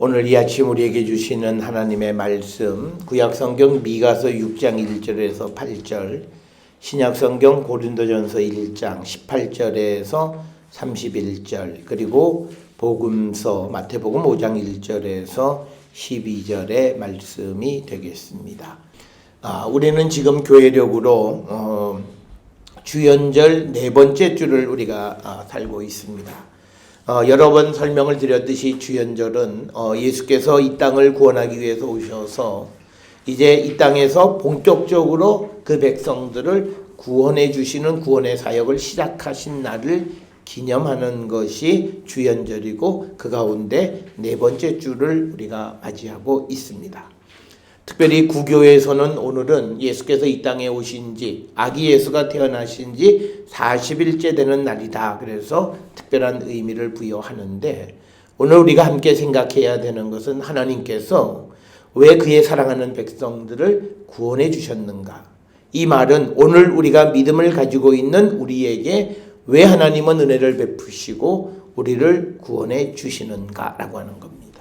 오늘 이 아침 우리에게 주시는 하나님의 말씀, 구약성경 미가서 6장 1절에서 8절, 신약성경 고린도전서 1장 18절에서 31절, 그리고 복음서 마태복음 5장 1절에서 12절의 말씀이 되겠습니다. 우리는 지금 교회력으로 주연절 네 번째 주를 우리가 살고 있습니다. 여러 번 설명을 드렸듯이 주연절은 예수께서 이 땅을 구원하기 위해서 오셔서 이제 이 땅에서 본격적으로 그 백성들을 구원해 주시는 구원의 사역을 시작하신 날을 기념하는 것이 주연절이고, 그 가운데 네 번째 주를 우리가 맞이하고 있습니다. 특별히 구교에서는 오늘은 예수께서 이 땅에 오신 지, 아기 예수가 태어나신 지 40일째 되는 날이다. 그래서 특별한 의미를 부여하는데, 오늘 우리가 함께 생각해야 되는 것은 하나님께서 왜 그의 사랑하는 백성들을 구원해 주셨는가. 이 말은 오늘 우리가 믿음을 가지고 있는 우리에게 왜 하나님은 은혜를 베푸시고 우리를 구원해 주시는가라고 하는 겁니다.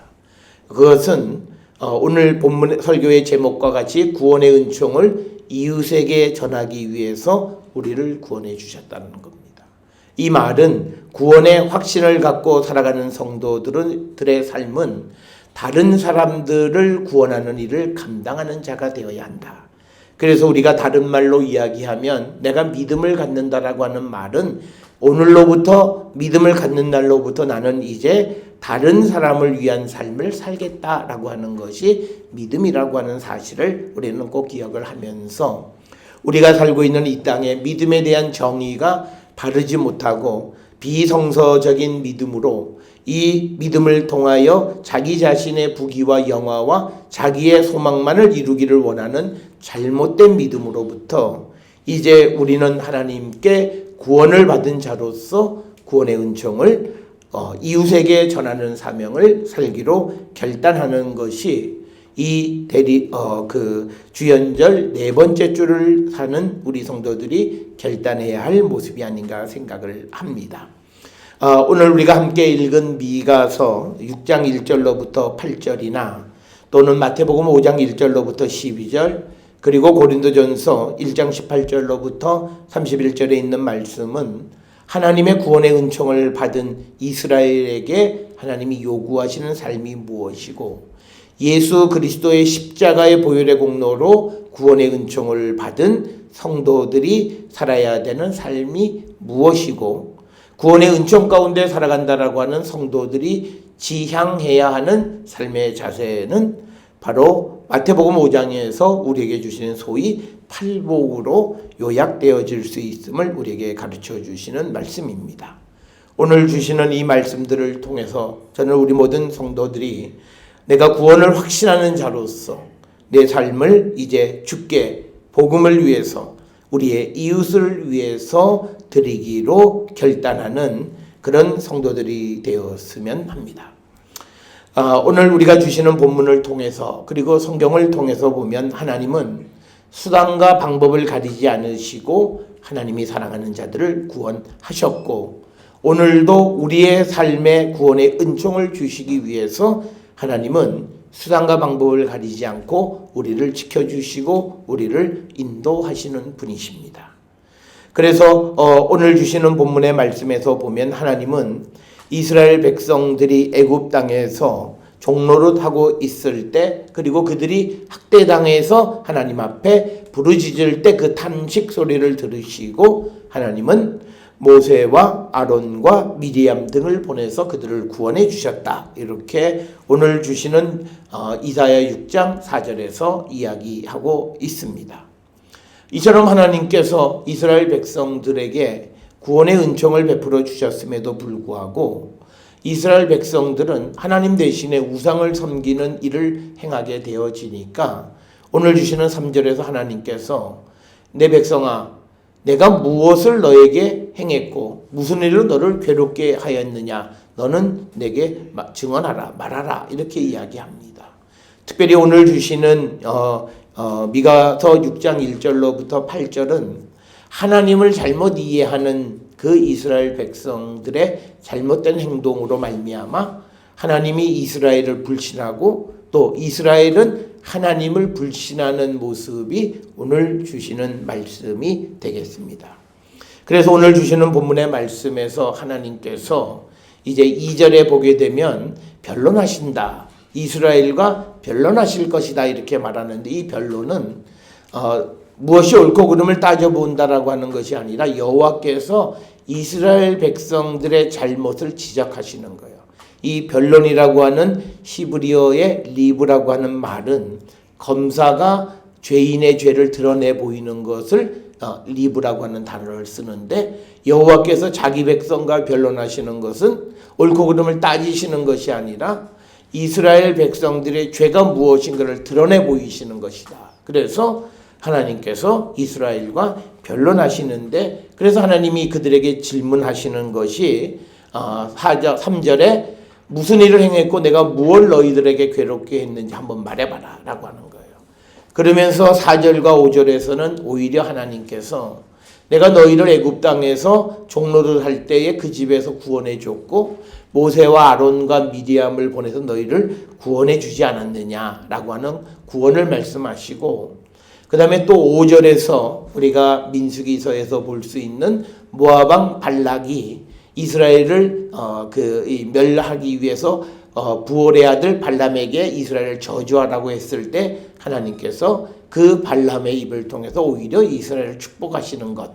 그것은 오늘 본문 설교의 제목과 같이 구원의 은총을 이웃에게 전하기 위해서 우리를 구원해 주셨다는 겁니다. 이 말은 구원의 확신을 갖고 살아가는 성도들의 삶은 다른 사람들을 구원하는 일을 감당하는 자가 되어야 한다. 그래서 우리가 다른 말로 이야기하면, 내가 믿음을 갖는다라고 하는 말은 오늘로부터, 믿음을 갖는 날로부터 나는 이제 다른 사람을 위한 삶을 살겠다라고 하는 것이 믿음이라고 하는 사실을 우리는 꼭 기억을 하면서, 우리가 살고 있는 이 땅에 믿음에 대한 정의가 바르지 못하고 비성서적인 믿음으로 이 믿음을 통하여 자기 자신의 부귀와 영화와 자기의 소망만을 이루기를 원하는 잘못된 믿음으로부터 이제 우리는 하나님께 구원을 받은 자로서 구원의 은총을 이웃에게 전하는 사명을 살기로 결단하는 것이 이 주연절 네 번째 주를 사는 우리 성도들이 결단해야 할 모습이 아닌가 생각을 합니다. 오늘 우리가 함께 읽은 미가서 6장 1절로부터 8절이나 또는 마태복음 5장 1절로부터 12절, 그리고 고린도전서 1장 18절로부터 31절에 있는 말씀은 하나님의 구원의 은총을 받은 이스라엘에게 하나님이 요구하시는 삶이 무엇이고, 예수 그리스도의 십자가의 보혈의 공로로 구원의 은총을 받은 성도들이 살아야 되는 삶이 무엇이고, 구원의 은총 가운데 살아간다라고 하는 성도들이 지향해야 하는 삶의 자세는 바로 마태복음 5장에서 우리에게 주시는 소위 팔복으로 요약되어질 수 있음을 우리에게 가르쳐 주시는 말씀입니다. 오늘 주시는 이 말씀들을 통해서 저는 우리 모든 성도들이 내가 구원을 확신하는 자로서 내 삶을 이제 주께 복음을 위해서, 우리의 이웃을 위해서 드리기로 결단하는 그런 성도들이 되었으면 합니다. 오늘 우리가 주시는 본문을 통해서, 그리고 성경을 통해서 보면 하나님은 수단과 방법을 가리지 않으시고 하나님이 사랑하는 자들을 구원하셨고, 오늘도 우리의 삶에 구원의 은총을 주시기 위해서 하나님은 수단과 방법을 가리지 않고 우리를 지켜주시고 우리를 인도하시는 분이십니다. 그래서 오늘 주시는 본문의 말씀에서 보면 하나님은 이스라엘 백성들이 애굽 땅에서 종노릇하고 있을 때, 그리고 그들이 학대당해서 하나님 앞에 부르짖을 때 그 탄식 소리를 들으시고 하나님은 모세와 아론과 미리암 등을 보내서 그들을 구원해 주셨다. 이렇게 오늘 주시는 이사야 6장 4절에서 이야기하고 있습니다. 이처럼 하나님께서 이스라엘 백성들에게 구원의 은총을 베풀어 주셨음에도 불구하고 이스라엘 백성들은 하나님 대신에 우상을 섬기는 일을 행하게 되어지니까 오늘 주시는 3절에서 하나님께서 내 백성아, 내가 무엇을 너에게 행했고 무슨 일로 너를 괴롭게 하였느냐, 너는 내게 증언하라, 말하라, 이렇게 이야기합니다. 특별히 오늘 주시는 미가서 6장 1절로부터 8절은 하나님을 잘못 이해하는 그 이스라엘 백성들의 잘못된 행동으로 말미암아 하나님이 이스라엘을 불신하고 또 이스라엘은 하나님을 불신하는 모습이 오늘 주시는 말씀이 되겠습니다. 그래서 오늘 주시는 본문의 말씀에서 하나님께서 이제 2절에 보게 되면 변론하신다. 이스라엘과 변론하실 것이다 이렇게 말하는데 이 변론은 무엇이 옳고 그름을 따져본다라고 하는 것이 아니라 여호와께서 이스라엘 백성들의 잘못을 지적하시는 거예요. 이 변론이라고 하는 히브리어의 리브라고 하는 말은 검사가 죄인의 죄를 드러내 보이는 것을 리브라고 하는 단어를 쓰는데 여호와께서 자기 백성과 변론하시는 것은 옳고 그름을 따지시는 것이 아니라 이스라엘 백성들의 죄가 무엇인가를 드러내 보이시는 것이다. 그래서 하나님께서 이스라엘과 변론하시는데 그래서 하나님이 그들에게 질문하시는 것이 3절에 무슨 일을 행했고 내가 무엇을 너희들에게 괴롭게 했는지 한번 말해봐라 라고 하는 거예요. 그러면서 4절과 5절에서는 오히려 하나님께서 내가 너희를 애굽 땅에서 종로를 할 때에 그 집에서 구원해 줬고 모세와 아론과 미디암을 보내서 너희를 구원해 주지 않았느냐라고 하는 구원을 말씀하시고 그 다음에 또 5절에서 우리가 민수기서에서 볼 수 있는 모압 왕 발락이 이스라엘을 멸하기 위해서 부올의 아들 발람에게 이스라엘을 저주하라고 했을 때 하나님께서 그 발람의 입을 통해서 오히려 이스라엘을 축복하시는 것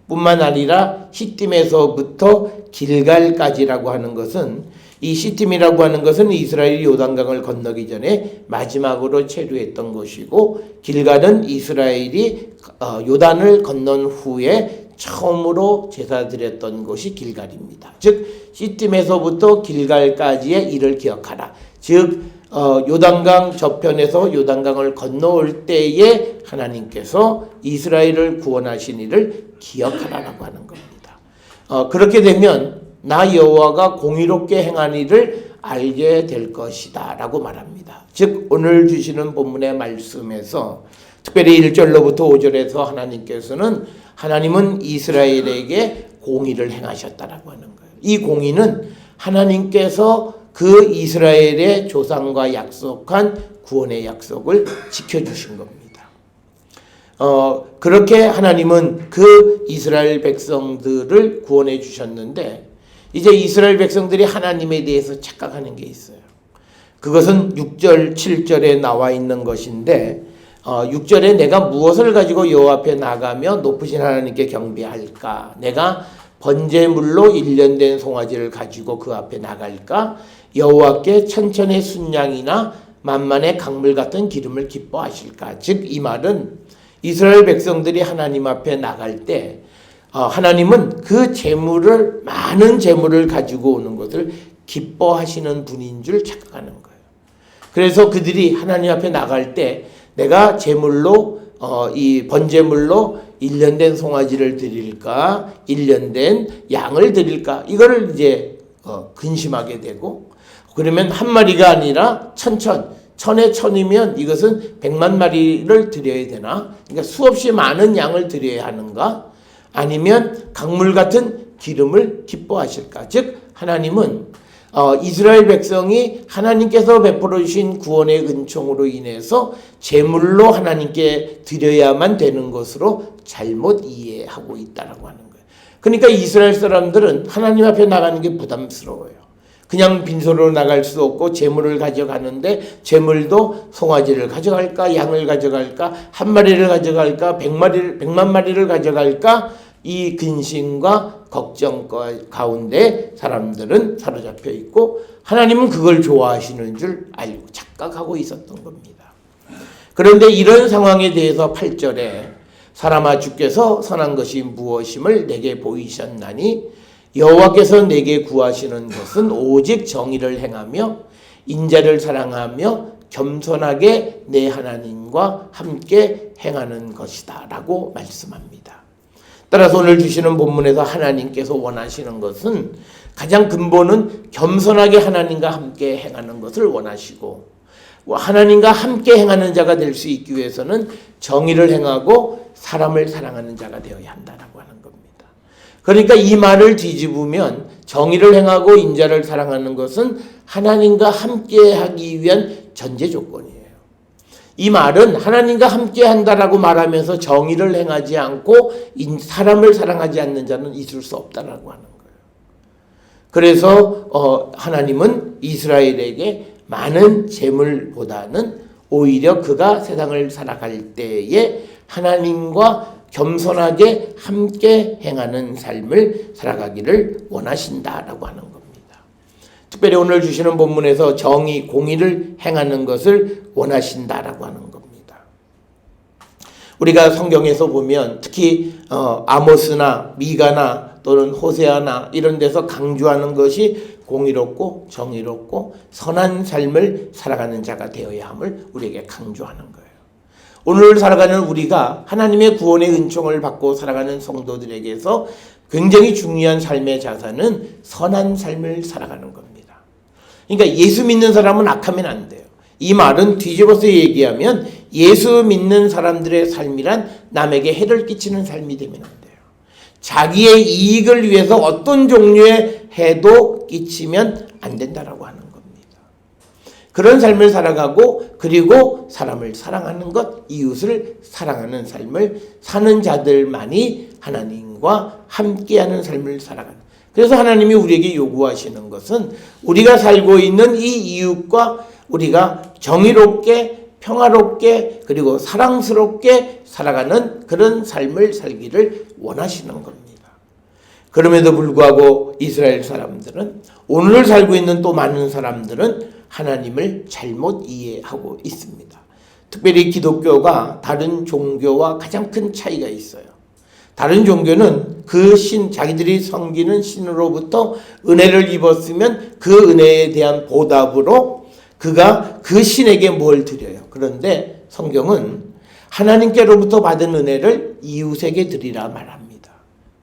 뿐만 아니라 시딤에서부터 길갈까지라고 하는 것은 이 시딤이라고 하는 것은 이스라엘이 요단강을 건너기 전에 마지막으로 체류했던 것이고 길갈은 이스라엘이 요단을 건넌 후에 처음으로 제사 드렸던 곳이 길갈입니다. 즉 시딤에서부터 길갈까지의 일을 기억하라. 즉 요단강 저편에서 요단강을 건너올 때에 하나님께서 이스라엘을 구원하신 일을 기억하라라고 하는 겁니다. 그렇게 되면 나 여호와가 공의롭게 행한 일을 알게 될 것이다 라고 말합니다. 즉 오늘 주시는 본문의 말씀에서 특별히 1절로부터 5절에서 하나님은 이스라엘에게 공의를 행하셨다라고 하는 거예요. 이 공의는 하나님께서 그 이스라엘의 조상과 약속한 구원의 약속을 지켜주신 겁니다. 그렇게 하나님은 그 이스라엘 백성들을 구원해 주셨는데 이제 이스라엘 백성들이 하나님에 대해서 착각하는 게 있어요. 그것은 6절, 7절에 나와 있는 것인데 6절에 내가 무엇을 가지고 여호와 앞에 나가며 높으신 하나님께 경배할까? 내가 번제물로 1년 된 송아지를 가지고 그 앞에 나갈까? 여호와께 천천의 순양이나 만만의 강물 같은 기름을 기뻐하실까? 즉 이 말은 이스라엘 백성들이 하나님 앞에 나갈 때 하나님은 그 많은 재물을 가지고 오는 것을 기뻐하시는 분인 줄 착각하는 거예요. 그래서 그들이 하나님 앞에 나갈 때 내가 제물로 이 번제물로 1년 된 송아지를 드릴까 1년 된 양을 드릴까 이거를 이제 근심하게 되고 그러면 한 마리가 아니라 천에 천이면 이것은 100만 마리를 드려야 되나? 그러니까 수없이 많은 양을 드려야 하는가? 아니면 강물 같은 기름을 기뻐하실까? 즉 하나님은 이스라엘 백성이 하나님께서 베풀어 주신 구원의 은총으로 인해서 제물로 하나님께 드려야만 되는 것으로 잘못 이해하고 있다라고 하는 거예요. 그러니까 이스라엘 사람들은 하나님 앞에 나가는 게 부담스러워요. 그냥 빈손으로 나갈 수 없고 제물을 가져가는데 제물도 송아지를 가져갈까 양을 가져갈까 한 마리를 가져갈까 100만 마리를 가져갈까 이 근심과 걱정 가운데 사람들은 사로잡혀 있고 하나님은 그걸 좋아하시는 줄 알고 착각하고 있었던 겁니다. 그런데 이런 상황에 대해서 8절에 사람아 주께서 선한 것이 무엇임을 내게 보이셨나니 여호와께서 내게 구하시는 것은 오직 정의를 행하며 인자를 사랑하며 겸손하게 내 하나님과 함께 행하는 것이다 라고 말씀합니다. 따라서 오늘 주시는 본문에서 하나님께서 원하시는 것은 가장 근본은 겸손하게 하나님과 함께 행하는 것을 원하시고 하나님과 함께 행하는 자가 될 수 있기 위해서는 정의를 행하고 사람을 사랑하는 자가 되어야 한다라고 하는 겁니다. 그러니까 이 말을 뒤집으면 정의를 행하고 인자를 사랑하는 것은 하나님과 함께하기 위한 전제 조건이에요. 이 말은 하나님과 함께한다라고 말하면서 정의를 행하지 않고 사람을 사랑하지 않는 자는 있을 수 없다라고 하는 거예요. 그래서 하나님은 이스라엘에게 많은 재물보다는 오히려 그가 세상을 살아갈 때에 하나님과 겸손하게 함께 행하는 삶을 살아가기를 원하신다라고 하는 겁니다. 특별히 오늘 주시는 본문에서 정의, 공의를 행하는 것을 원하신다라고 하는 겁니다. 우리가 성경에서 보면 특히 아모스나 미가나 또는 호세아나 이런 데서 강조하는 것이 공의롭고 정의롭고 선한 삶을 살아가는 자가 되어야 함을 우리에게 강조하는 거예요. 오늘 살아가는 우리가 하나님의 구원의 은총을 받고 살아가는 성도들에게서 굉장히 중요한 삶의 자산은 선한 삶을 살아가는 겁니다. 그러니까 예수 믿는 사람은 악하면 안 돼요. 이 말은 뒤집어서 얘기하면 예수 믿는 사람들의 삶이란 남에게 해를 끼치는 삶이 되면 안 돼요. 자기의 이익을 위해서 어떤 종류의 해도 끼치면 안 된다라고 하는 겁니다. 그런 삶을 살아가고 그리고 사람을 사랑하는 것, 이웃을 사랑하는 삶을 사는 자들만이 하나님과 함께하는 삶을 살아가는. 그래서 하나님이 우리에게 요구하시는 것은 우리가 살고 있는 이 이웃과 우리가 정의롭게 평화롭게 그리고 사랑스럽게 살아가는 그런 삶을 살기를 원하시는 겁니다. 그럼에도 불구하고 이스라엘 사람들은 오늘 살고 있는 또 많은 사람들은 하나님을 잘못 이해하고 있습니다. 특별히 기독교가 다른 종교와 가장 큰 차이가 있어요. 다른 종교는 그 자기들이 섬기는 신으로부터 은혜를 입었으면 그 은혜에 대한 보답으로 그가 그 신에게 뭘 드려요. 그런데 성경은 하나님께로부터 받은 은혜를 이웃에게 드리라 말합니다.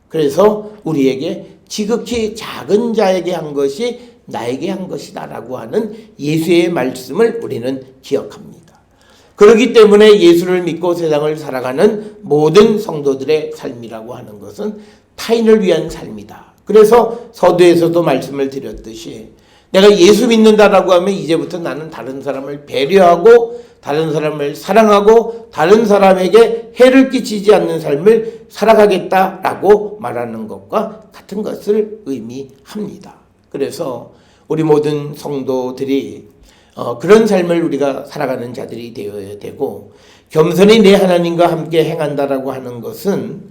그래서 우리에게 지극히 작은 자에게 한 것이 나에게 한 것이다 라고 하는 예수의 말씀을 우리는 기억합니다. 그렇기 때문에 예수를 믿고 세상을 살아가는 모든 성도들의 삶이라고 하는 것은 타인을 위한 삶이다. 그래서 서두에서도 말씀을 드렸듯이 내가 예수 믿는다라고 하면 이제부터 나는 다른 사람을 배려하고 다른 사람을 사랑하고 다른 사람에게 해를 끼치지 않는 삶을 살아가겠다라고 말하는 것과 같은 것을 의미합니다. 그래서 우리 모든 성도들이 그런 삶을 우리가 살아가는 자들이 되어야 되고 겸손히 내 하나님과 함께 행한다라고 하는 것은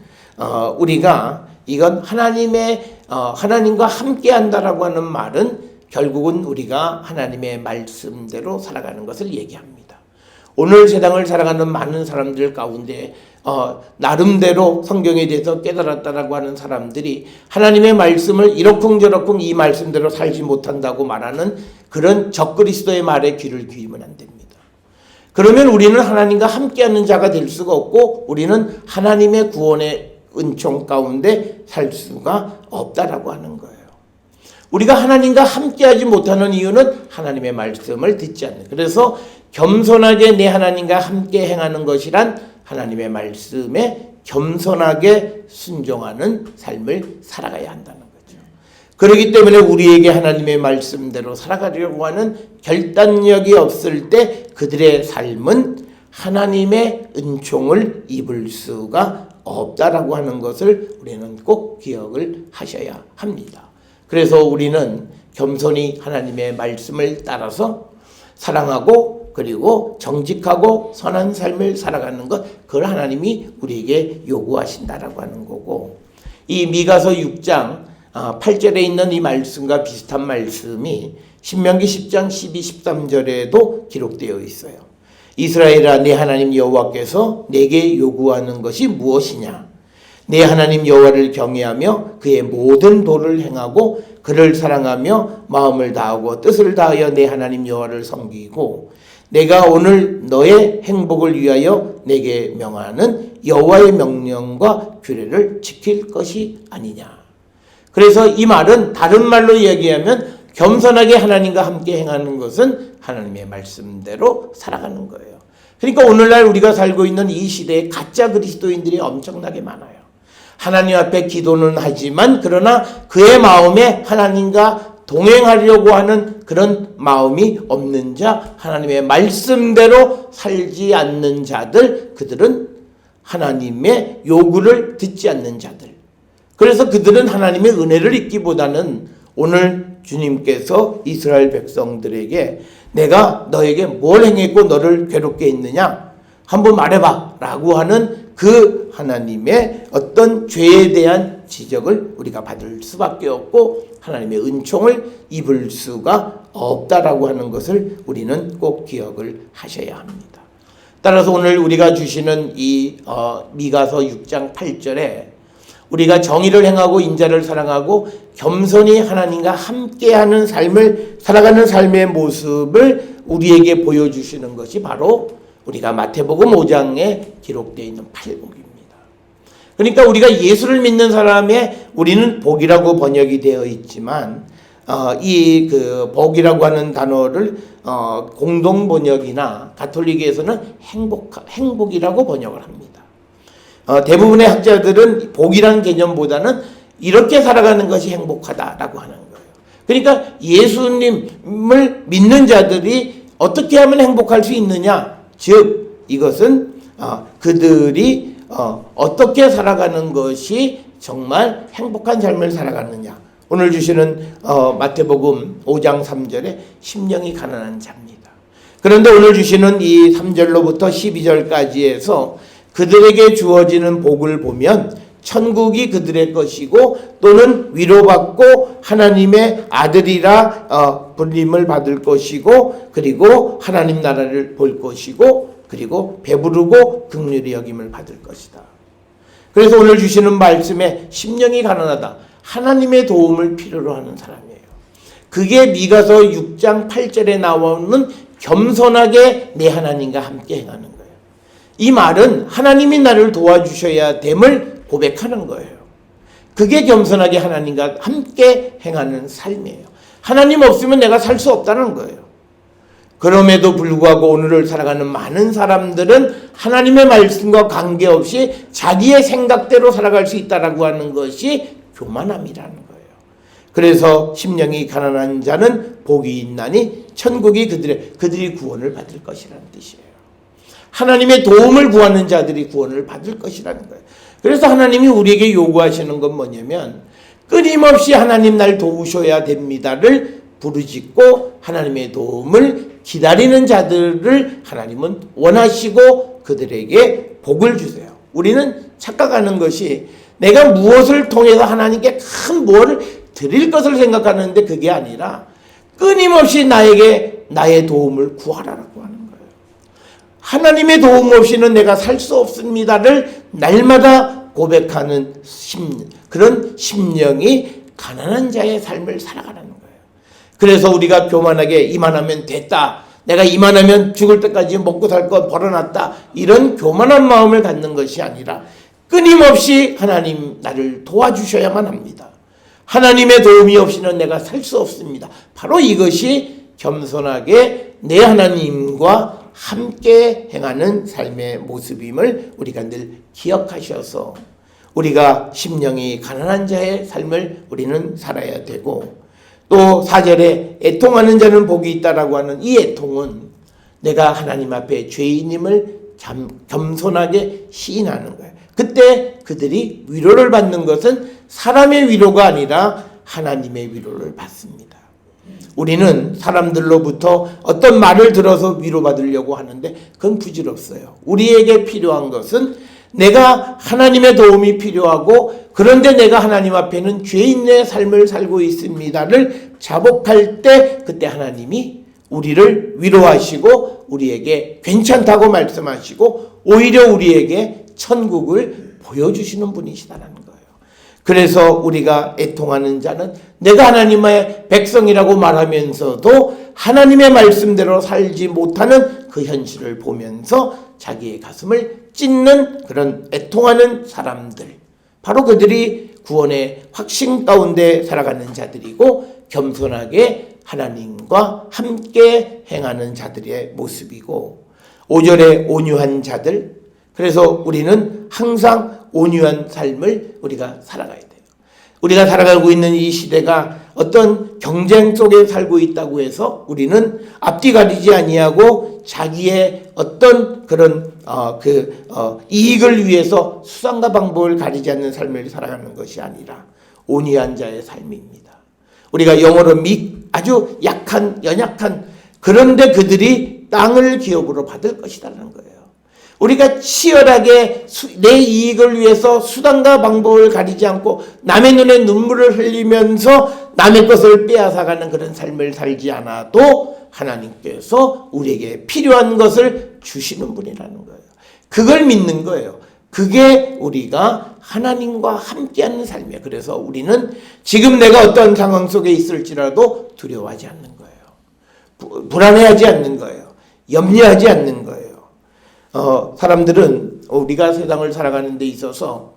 우리가 이건 하나님과 함께 한다라고 하는 말은 결국은 우리가 하나님의 말씀대로 살아가는 것을 얘기합니다. 오늘 세상을 살아가는 많은 사람들 가운데 나름대로 성경에 대해서 깨달았다라고 하는 사람들이 하나님의 말씀을 이러쿵저러쿵 이 말씀대로 살지 못한다고 말하는 그런 적그리스도의 말에 귀를 기울이면 안 됩니다. 그러면 우리는 하나님과 함께하는 자가 될 수가 없고 우리는 하나님의 구원의 은총 가운데 살 수가 없다라고 하는 거예요. 우리가 하나님과 함께하지 못하는 이유는 하나님의 말씀을 듣지 않는. 그래서 겸손하게 내 하나님과 함께 행하는 것이란 하나님의 말씀에 겸손하게 순종하는 삶을 살아가야 한다는 거죠. 그렇기 때문에 우리에게 하나님의 말씀대로 살아가려고 하는 결단력이 없을 때 그들의 삶은 하나님의 은총을 입을 수가 없다라고 하는 것을 우리는 꼭 기억을 하셔야 합니다. 그래서 우리는 겸손히 하나님의 말씀을 따라서 사랑하고 그리고 정직하고 선한 삶을 살아가는 것, 그걸 하나님이 우리에게 요구하신다라고 하는 거고, 이 미가서 6장 8절에 있는 이 말씀과 비슷한 말씀이 신명기 10장 12, 13절에도 기록되어 있어요. 이스라엘아, 내 하나님 여호와께서 내게 요구하는 것이 무엇이냐? 내 하나님 여호와를 경외하며 그의 모든 도를 행하고 그를 사랑하며 마음을 다하고 뜻을 다하여 내 하나님 여호와를 섬기고 내가 오늘 너의 행복을 위하여 내게 명하는 여호와의 명령과 규례를 지킬 것이 아니냐. 그래서 이 말은 다른 말로 이야기하면 겸손하게 하나님과 함께 행하는 것은 하나님의 말씀대로 살아가는 거예요. 그러니까 오늘날 우리가 살고 있는 이 시대에 가짜 그리스도인들이 엄청나게 많아요. 하나님 앞에 기도는 하지만 그러나 그의 마음에 하나님과 동행하려고 하는 그런 마음이 없는 자, 하나님의 말씀대로 살지 않는 자들, 그들은 하나님의 요구를 듣지 않는 자들. 그래서 그들은 하나님의 은혜를 잊기보다는 오늘 주님께서 이스라엘 백성들에게 내가 너에게 뭘 행했고 너를 괴롭게 했느냐? 한번 말해봐 라고 하는 그 하나님의 어떤 죄에 대한 지적을 우리가 받을 수밖에 없고 하나님의 은총을 입을 수가 없다라고 하는 것을 우리는 꼭 기억을 하셔야 합니다. 따라서 오늘 우리가 주시는 이 미가서 6장 8절에 우리가 정의를 행하고 인자를 사랑하고 겸손히 하나님과 함께하는 삶을 살아가는 삶의 모습을 우리에게 보여주시는 것이 바로 우리가 마태복음 5장에 기록되어 있는 팔복입니다. 그러니까 우리가 예수를 믿는 사람의 우리는 복이라고 번역이 되어 있지만 이 그 복이라고 하는 단어를 공동 번역이나 가톨릭에서는 행복이라고 번역을 합니다. 대부분의 학자들은 복이라는 개념보다는 이렇게 살아가는 것이 행복하다라고 하는 거예요. 그러니까 예수님을 믿는 자들이 어떻게 하면 행복할 수 있느냐? 즉 이것은 그들이 어떻게 살아가는 것이 정말 행복한 삶을 살아가느냐. 오늘 주시는 마태복음 5장 3절에 심령이 가난한 자입니다. 그런데 오늘 주시는 이 3절로부터 12절까지에서 그들에게 주어지는 복을 보면 천국이 그들의 것이고 또는 위로받고 하나님의 아들이라 불림을 받을 것이고 그리고 하나님 나라를 볼 것이고 그리고 배부르고 긍휼히 여김을 받을 것이다. 그래서 오늘 주시는 말씀에 심령이 가난하다. 하나님의 도움을 필요로 하는 사람이에요. 그게 미가서 6장 8절에 나오는 겸손하게 내 하나님과 함께 행하는 거예요. 이 말은 하나님이 나를 도와주셔야 됨을 고백하는 거예요. 그게 겸손하게 하나님과 함께 행하는 삶이에요. 하나님 없으면 내가 살 수 없다는 거예요. 그럼에도 불구하고 오늘을 살아가는 많은 사람들은 하나님의 말씀과 관계없이 자기의 생각대로 살아갈 수 있다라고 하는 것이 교만함이라는 거예요. 그래서 심령이 가난한 자는 복이 있나니 천국이 그들이 구원을 받을 것이라는 뜻이에요. 하나님의 도움을 구하는 자들이 구원을 받을 것이라는 거예요. 그래서 하나님이 우리에게 요구하시는 건 뭐냐면 끊임없이 하나님 날 도우셔야 됩니다를 부르짖고 하나님의 도움을 기다리는 자들을 하나님은 원하시고 그들에게 복을 주세요. 우리는 착각하는 것이 내가 무엇을 통해서 하나님께 큰 뭐를 드릴 것을 생각하는데 그게 아니라 끊임없이 나에게 나의 도움을 구하라고 하는 거예요. 하나님의 도움 없이는 내가 살 수 없습니다를 날마다 고백하는 그런 심령이 가난한 자의 삶을 살아가는 거예요. 그래서 우리가 교만하게 이만하면 됐다. 내가 이만하면 죽을 때까지 먹고 살 거 벌어놨다. 이런 교만한 마음을 갖는 것이 아니라 끊임없이 하나님 나를 도와주셔야만 합니다. 하나님의 도움이 없이는 내가 살 수 없습니다. 바로 이것이 겸손하게 내 하나님과 함께 행하는 삶의 모습임을 우리가 늘 기억하셔서 우리가 심령이 가난한 자의 삶을 우리는 살아야 되고 또 4절에 애통하는 자는 복이 있다라고 하는 이 애통은 내가 하나님 앞에 죄인임을 겸손하게 시인하는 거예요. 그때 그들이 위로를 받는 것은 사람의 위로가 아니라 하나님의 위로를 받습니다. 우리는 사람들로부터 어떤 말을 들어서 위로받으려고 하는데 그건 부질없어요. 우리에게 필요한 것은 내가 하나님의 도움이 필요하고 그런데 내가 하나님 앞에는 죄인의 삶을 살고 있습니다를 자복할 때 그때 하나님이 우리를 위로하시고 우리에게 괜찮다고 말씀하시고 오히려 우리에게 천국을 보여주시는 분이시다라는 거예요. 그래서 우리가 애통하는 자는 내가 하나님의 백성이라고 말하면서도 하나님의 말씀대로 살지 못하는 그 현실을 보면서 자기의 가슴을 찢는 그런 애통하는 사람들, 바로 그들이 구원의 확신 가운데 살아가는 자들이고 겸손하게 하나님과 함께 행하는 자들의 모습이고 5절에 온유한 자들, 그래서 우리는 항상 온유한 삶을 우리가 살아가야 돼요. 우리가 살아가고 있는 이 시대가 어떤 경쟁 속에 살고 있다고 해서 우리는 앞뒤 가리지 아니하고 자기의 어떤 그런 이익을 위해서 수단과 방법을 가리지 않는 삶을 살아가는 것이 아니라 온유한 자의 삶입니다. 우리가 영어로 아주 약한, 연약한, 그런데 그들이 땅을 기업으로 받을 것이라는 거예요. 우리가 치열하게 내 이익을 위해서 수단과 방법을 가리지 않고 남의 눈에 눈물을 흘리면서 남의 것을 빼앗아가는 그런 삶을 살지 않아도 하나님께서 우리에게 필요한 것을 주시는 분이라는 거예요. 그걸 믿는 거예요. 그게 우리가 하나님과 함께하는 삶이에요. 그래서 우리는 지금 내가 어떤 상황 속에 있을지라도 두려워하지 않는 거예요. 불안해하지 않는 거예요. 염려하지 않는 거예요. 사람들은 우리가 세상을 살아가는 데 있어서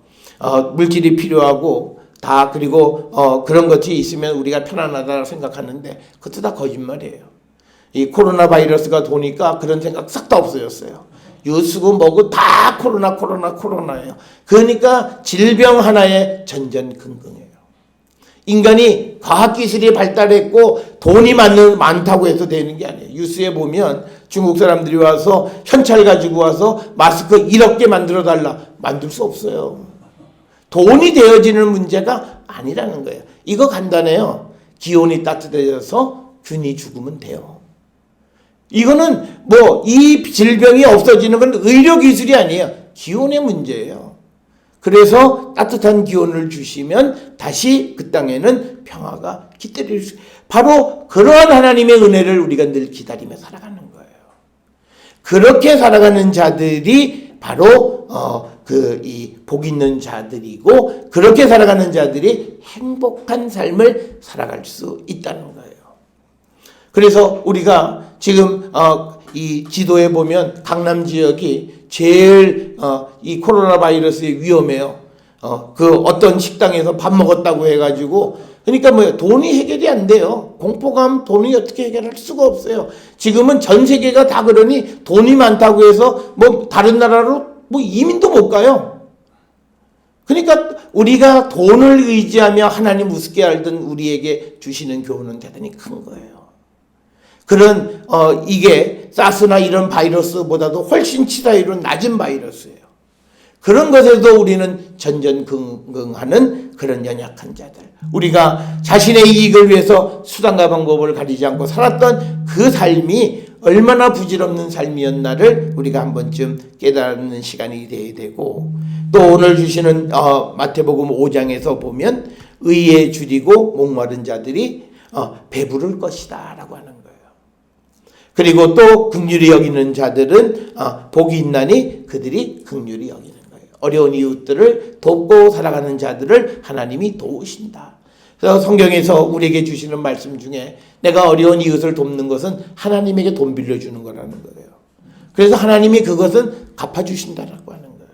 물질이 필요하고 다 그리고 그런 것이 있으면 우리가 편안하다고 생각하는데 그것도 다 거짓말이에요. 이 코로나 바이러스가 도니까 그런 생각 싹 다 없어졌어요. 유수고 뭐고 다 코로나예요. 그러니까 질병 하나에 전전긍긍해요. 인간이 과학기술이 발달했고 돈이 많다고 해서 되는 게 아니에요. 뉴스에 보면 중국 사람들이 와서 현찰 가지고 와서 마스크 1억 개 만들어 달라. 만들 수 없어요. 돈이 되어지는 문제가 아니라는 거예요. 이거 간단해요. 기온이 따뜻해져서 균이 죽으면 돼요. 이거는 이 질병이 없어지는 건 의료기술이 아니에요. 기온의 문제예요. 그래서 따뜻한 기온을 주시면 다시 그 땅에는 평화가 깃들일 수, 바로 그러한 하나님의 은혜를 우리가 늘 기다리며 살아가는 거예요. 그렇게 살아가는 자들이 바로 이 복 있는 자들이고, 그렇게 살아가는 자들이 행복한 삶을 살아갈 수 있다는 거예요. 그래서 우리가 지금 이 지도에 보면 강남 지역이 제일 이 코로나 바이러스에 위험해요. 그 어떤 식당에서 밥 먹었다고 해가지고, 그러니까 돈이 해결이 안 돼요. 공포감, 돈이 어떻게 해결할 수가 없어요. 지금은 전 세계가 다 그러니 돈이 많다고 해서 다른 나라로 이민도 못 가요. 그러니까 우리가 돈을 의지하며 하나님 우습게 알던 우리에게 주시는 교훈은 대단히 큰 거예요. 그런 이게 사스나 이런 바이러스보다도 훨씬 치사율은 낮은 바이러스예요. 그런 것에도 우리는 전전긍긍하는 그런 연약한 자들, 우리가 자신의 이익을 위해서 수단과 방법을 가리지 않고 살았던 그 삶이 얼마나 부질없는 삶이었나를 우리가 한 번쯤 깨닫는 시간이 돼야 되고, 또 오늘 주시는 마태복음 5장에서 보면 의에 줄이고 목마른 자들이 배부를 것이다 라고 하는 거예요. 그리고 또 긍휼히 여기는 자들은 복이 있나니 그들이 긍휼히 여기는 거예요. 어려운 이웃들을 돕고 살아가는 자들을 하나님이 도우신다. 그래서 성경에서 우리에게 주시는 말씀 중에 내가 어려운 이웃을 돕는 것은 하나님에게 돈 빌려주는 거라는 거예요. 그래서 하나님이 그것은 갚아주신다라고 하는 거예요.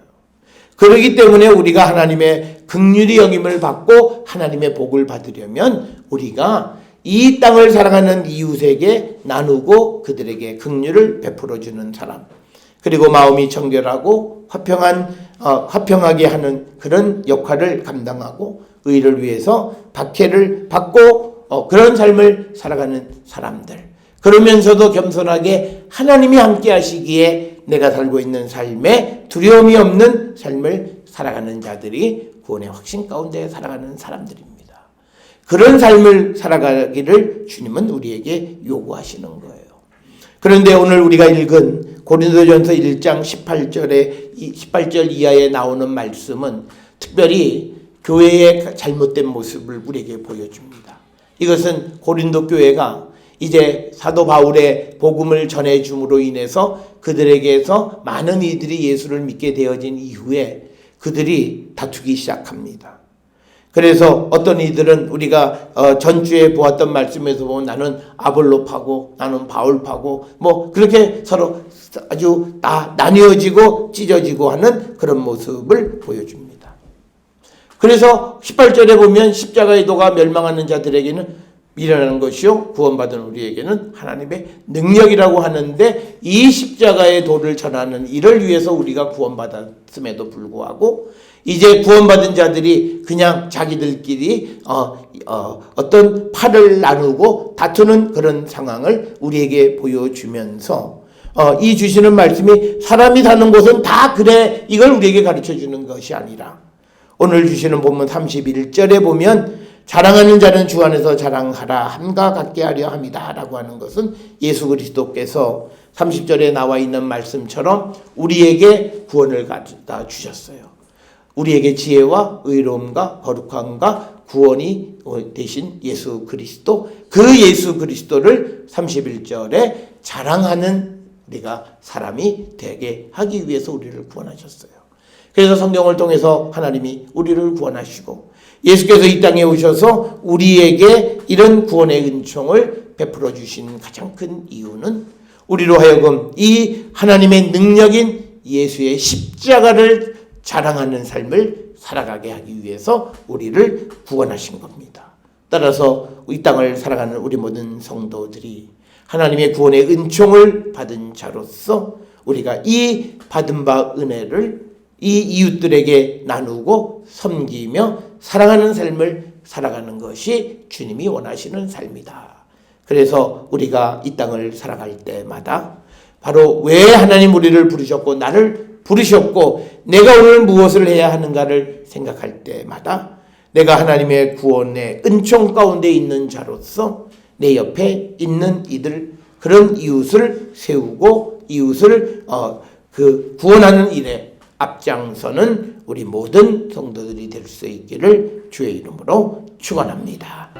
그렇기 때문에 우리가 하나님의 긍휼히 여김을 받고 하나님의 복을 받으려면 우리가 이 땅을 살아가는 이웃에게 나누고 그들에게 긍휼을 베풀어주는 사람, 그리고 마음이 정결하고 화평하게 하는 그런 역할을 감당하고 의를 위해서 박해를 받고 그런 삶을 살아가는 사람들, 그러면서도 겸손하게 하나님이 함께 하시기에 내가 살고 있는 삶에 두려움이 없는 삶을 살아가는 자들이 구원의 확신 가운데 살아가는 사람들입니다. 그런 삶을 살아가기를 주님은 우리에게 요구하시는 거예요. 그런데 오늘 우리가 읽은 고린도전서 1장 18절 이하에 나오는 말씀은 특별히 교회의 잘못된 모습을 우리에게 보여줍니다. 이것은 고린도 교회가 이제 사도 바울의 복음을 전해줌으로 인해서 그들에게서 많은 이들이 예수를 믿게 되어진 이후에 그들이 다투기 시작합니다. 그래서 어떤 이들은 우리가 전주에 보았던 말씀에서 보면 나는 아볼로파고 나는 바울파고 그렇게 서로 아주 나뉘어지고 찢어지고 하는 그런 모습을 보여줍니다. 그래서 18절에 보면 십자가의 도가 멸망하는 자들에게는 미련한 것이요 구원받은 우리에게는 하나님의 능력이라고 하는데, 이 십자가의 도를 전하는 이를 위해서 우리가 구원받았음에도 불구하고 이제 구원받은 자들이 그냥 자기들끼리 어떤 팔을 나누고 다투는 그런 상황을 우리에게 보여주면서 이 주시는 말씀이 사람이 사는 곳은 다 그래, 이걸 우리에게 가르쳐 주는 것이 아니라, 오늘 주시는 본문 31절에 보면 자랑하는 자는 주 안에서 자랑하라, 함과 같게 하려 함이다 라고 하는 것은 예수 그리스도께서 30절에 나와 있는 말씀처럼 우리에게 구원을 가져다 주셨어요. 우리에게 지혜와 의로움과 거룩함과 구원이 되신 예수 그리스도, 그 예수 그리스도를 31절에 자랑하는 우리가 사람이 되게 하기 위해서 우리를 구원하셨어요. 그래서 성경을 통해서 하나님이 우리를 구원하시고 예수께서 이 땅에 오셔서 우리에게 이런 구원의 은총을 베풀어 주신 가장 큰 이유는 우리로 하여금 이 하나님의 능력인 예수의 십자가를 자랑하는 삶을 살아가게 하기 위해서 우리를 구원하신 겁니다. 따라서 이 땅을 살아가는 우리 모든 성도들이 하나님의 구원의 은총을 받은 자로서 우리가 이 받은 바 은혜를 이 이웃들에게 나누고 섬기며 사랑하는 삶을 살아가는 것이 주님이 원하시는 삶이다. 그래서 우리가 이 땅을 살아갈 때마다 바로 왜 하나님 우리를 부르셨고 나를 부르셨고 내가 오늘 무엇을 해야 하는가를 생각할 때마다 내가 하나님의 구원의 은총 가운데 있는 자로서 내 옆에 있는 이들, 그런 이웃을 세우고 이웃을 구원하는 일에 앞장서는 우리 모든 성도들이 될 수 있기를 주의 이름으로 축원합니다.